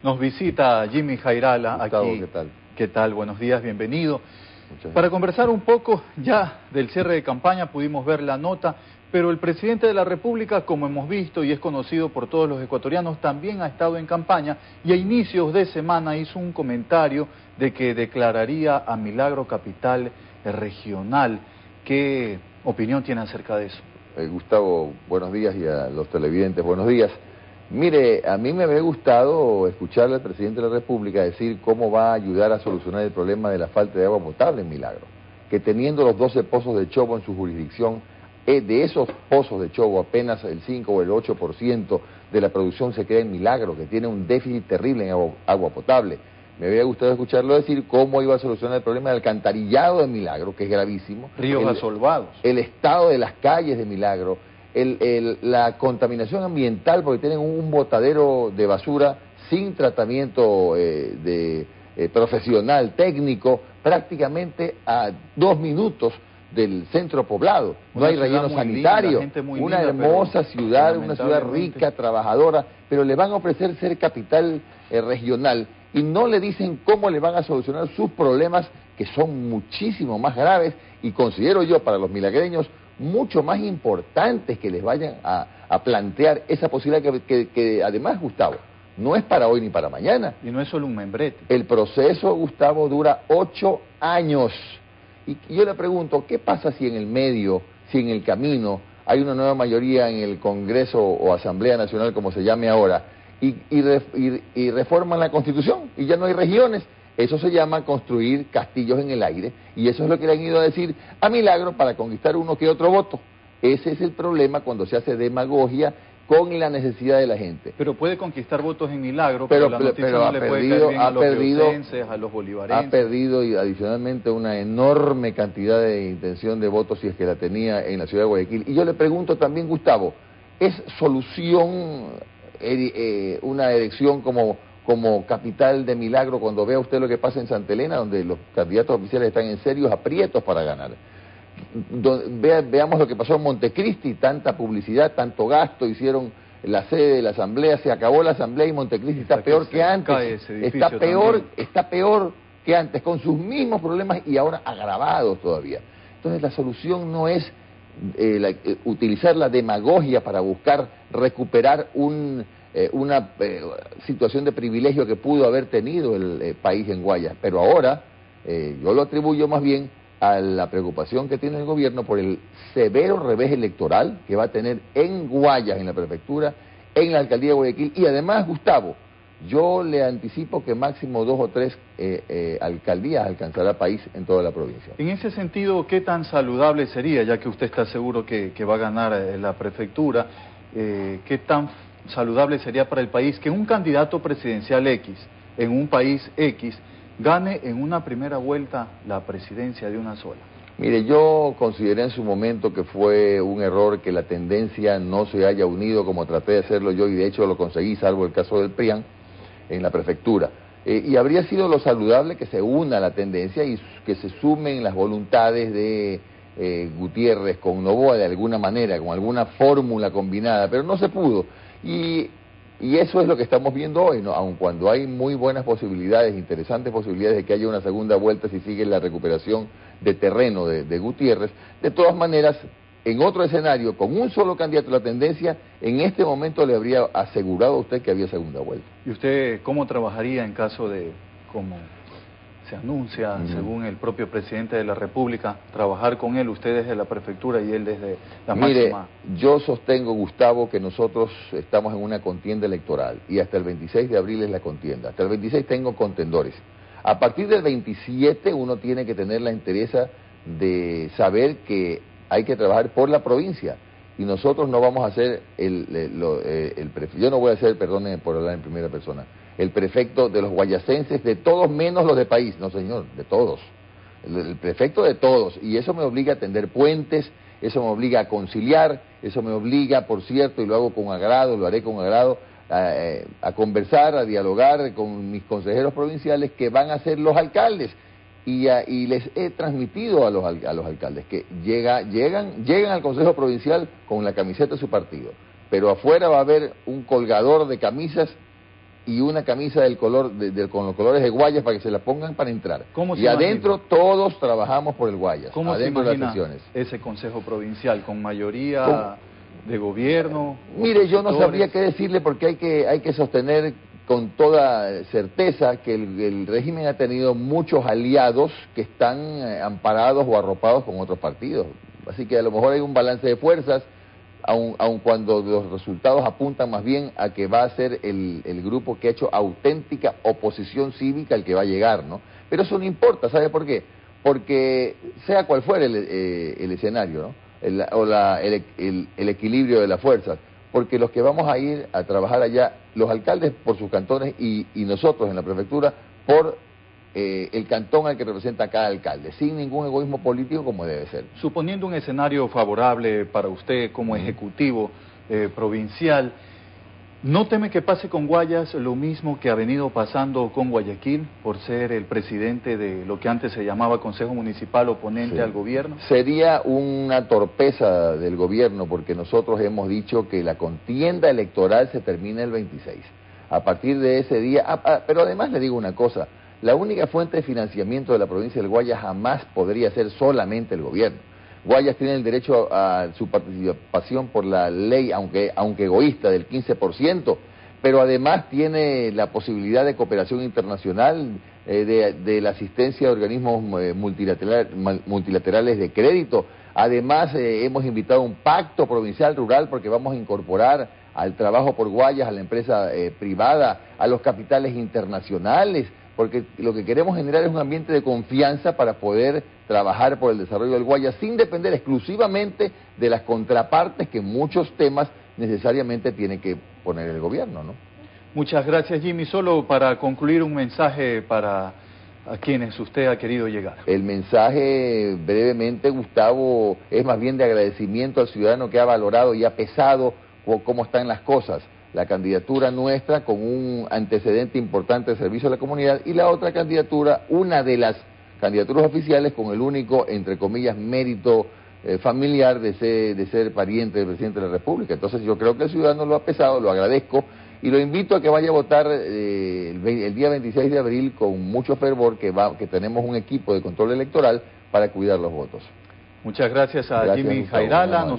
Nos visita Jimmy Jairala Gustavo, aquí. ¿qué tal? ¿Qué tal? Buenos días, bienvenido. Muchas Para gracias. conversar un poco ya del cierre de campaña, pudimos ver la nota, pero el presidente de la República, como hemos visto y es conocido por todos los ecuatorianos, también ha estado en campaña y a inicios de semana hizo un comentario de que declararía a Milagro capital regional. ¿Qué opinión tiene acerca de eso? Gustavo, buenos días, y a los televidentes, buenos días. Mire, a mí me habría gustado escucharle al presidente de la República decir cómo va a ayudar a solucionar el problema de la falta de agua potable en Milagro. Que teniendo los 12 pozos de Chobo en su jurisdicción, de esos pozos de Chobo apenas el 5 o el 8% de la producción se queda en Milagro, que tiene un déficit terrible en agua potable. Me habría gustado escucharlo decir cómo iba a solucionar el problema del alcantarillado de Milagro, que es gravísimo. Ríos asolvados. El estado de las calles de Milagro, la contaminación ambiental, porque tienen un botadero de basura sin tratamiento profesional, técnico, prácticamente a 2 minutos del centro poblado. No hay relleno sanitario. Una hermosa ciudad, una ciudad rica, trabajadora, pero le van a ofrecer ser capital regional y no le dicen cómo le van a solucionar sus problemas, que son muchísimo más graves y considero yo para los milagreños mucho más importantes que les vayan a plantear esa posibilidad que además, Gustavo, no es para hoy ni para mañana. Y no es solo un membrete. El proceso, Gustavo, dura 8 años. Y yo le pregunto, ¿qué pasa si en el medio, si en el camino hay una nueva mayoría en el Congreso o Asamblea Nacional, como se llame ahora, y reforman la Constitución y ya no hay regiones? Eso se llama construir castillos en el aire, y eso es lo que le han ido a decir a Milagro para conquistar uno que otro voto. Ese es el problema cuando se hace demagogia con la necesidad de la gente. Pero puede conquistar votos en Milagro, pero la noticia no le puede caer bien a los riocenses, a los bolivarenses. Ha perdido y adicionalmente una enorme cantidad de intención de votos, si es que la tenía, en la ciudad de Guayaquil. Y yo le pregunto también, Gustavo, ¿es solución una elección como capital de Milagro cuando vea usted lo que pasa en Santa Elena, donde los candidatos oficiales están en serios aprietos para ganar? Veamos lo que pasó en Montecristi, tanta publicidad, tanto gasto, hicieron la sede de la asamblea, se acabó la asamblea y Montecristi está peor que antes, está peor que antes, con sus mismos problemas y ahora agravados todavía. Entonces la solución no es utilizar la demagogia para buscar recuperar una situación de privilegio que pudo haber tenido el país en Guayas, pero ahora yo lo atribuyo más bien a la preocupación que tiene el gobierno por el severo revés electoral que va a tener en Guayas, en la prefectura, en la alcaldía de Guayaquil, y además, Gustavo, yo le anticipo que máximo 2 o 3 alcaldías alcanzará el país en toda la provincia. En ese sentido, ¿qué tan saludable sería, ya que usted está seguro que va a ganar la prefectura, qué tan saludable sería para el país que un candidato presidencial X, en un país X, gane en una primera vuelta la presidencia de una sola? Mire, yo consideré en su momento que fue un error que la tendencia no se haya unido como traté de hacerlo yo, y de hecho lo conseguí, salvo el caso del PRIAN, en la prefectura. Y habría sido lo saludable que se una la tendencia y que se sumen las voluntades de Gutiérrez con Noboa de alguna manera, con alguna fórmula combinada, pero no se pudo. Y eso es lo que estamos viendo hoy, ¿no? Aun cuando hay muy buenas posibilidades, interesantes posibilidades de que haya una segunda vuelta si sigue la recuperación de terreno de Gutiérrez, de todas maneras, en otro escenario, con un solo candidato, la tendencia en este momento le habría asegurado a usted que había segunda vuelta. ¿Y usted cómo trabajaría en caso de, como se anuncia, según el propio presidente de la República, trabajar con él, usted desde la prefectura y él desde la máxima? Mire, yo sostengo, Gustavo, que nosotros estamos en una contienda electoral y hasta el 26 de abril es la contienda. Hasta el 26 tengo contendores. A partir del 27 uno tiene que tener la entereza de saber que hay que trabajar por la provincia, y nosotros no vamos a ser yo no voy a ser, perdone por hablar en primera persona, el prefecto de los guayacenses, de todos menos los de país, no señor, de todos, el prefecto de todos, y eso me obliga a tender puentes, eso me obliga a conciliar, eso me obliga, por cierto, y lo hago con agrado, lo haré con agrado, a conversar, a dialogar con mis consejeros provinciales que van a ser los alcaldes. Y les he transmitido a los alcaldes que llegan al Consejo Provincial con la camiseta de su partido, pero afuera va a haber un colgador de camisas y una camisa del color con los colores de Guayas para que se la pongan para entrar. Y adentro todos trabajamos por el Guayas. ¿Cómo adentro se imagina de las sesiones. ese Consejo Provincial con mayoría de gobierno? Mire, yo no sabría qué decirle porque hay que sostener con toda certeza que el régimen ha tenido muchos aliados que están amparados o arropados con otros partidos. Así que a lo mejor hay un balance de fuerzas, aun cuando los resultados apuntan más bien a que va a ser el grupo que ha hecho auténtica oposición cívica el que va a llegar, ¿no? Pero eso no importa, ¿sabe por qué? Porque sea cual fuera el escenario, ¿no? El equilibrio de las fuerzas, porque los que vamos a ir a trabajar allá, los alcaldes por sus cantones y nosotros en la prefectura por el cantón al que representa cada alcalde, sin ningún egoísmo político como debe ser. Suponiendo un escenario favorable para usted como ejecutivo provincial, ¿no teme que pase con Guayas lo mismo que ha venido pasando con Guayaquil por ser el presidente de lo que antes se llamaba Consejo Municipal oponente al gobierno? Sería una torpeza del gobierno porque nosotros hemos dicho que la contienda electoral se termina el 26. A partir de ese día, pero además le digo una cosa, la única fuente de financiamiento de la provincia del Guayas jamás podría ser solamente el gobierno. Guayas tiene el derecho a su participación por la ley, aunque egoísta, del 15%, pero además tiene la posibilidad de cooperación internacional, de la asistencia de organismos multilaterales de crédito. Además, hemos invitado a un pacto provincial rural porque vamos a incorporar al trabajo por Guayas, a la empresa privada, a los capitales internacionales, porque lo que queremos generar es un ambiente de confianza para poder trabajar por el desarrollo del Guayas sin depender exclusivamente de las contrapartes que muchos temas necesariamente tiene que poner el gobierno, ¿no? Muchas gracias, Jimmy. Solo para concluir, un mensaje para a quienes usted ha querido llegar. El mensaje, brevemente, Gustavo, es más bien de agradecimiento al ciudadano que ha valorado y ha pesado cómo están las cosas. La candidatura nuestra con un antecedente importante de servicio a la comunidad y la otra candidatura, una de las candidaturas oficiales con el único, entre comillas, mérito familiar de ser pariente del presidente de la República. Entonces yo creo que el ciudadano lo ha pesado, lo agradezco y lo invito a que vaya a votar el día 26 de abril con mucho fervor, que tenemos un equipo de control electoral para cuidar los votos. Muchas gracias a Jimmy Jairala.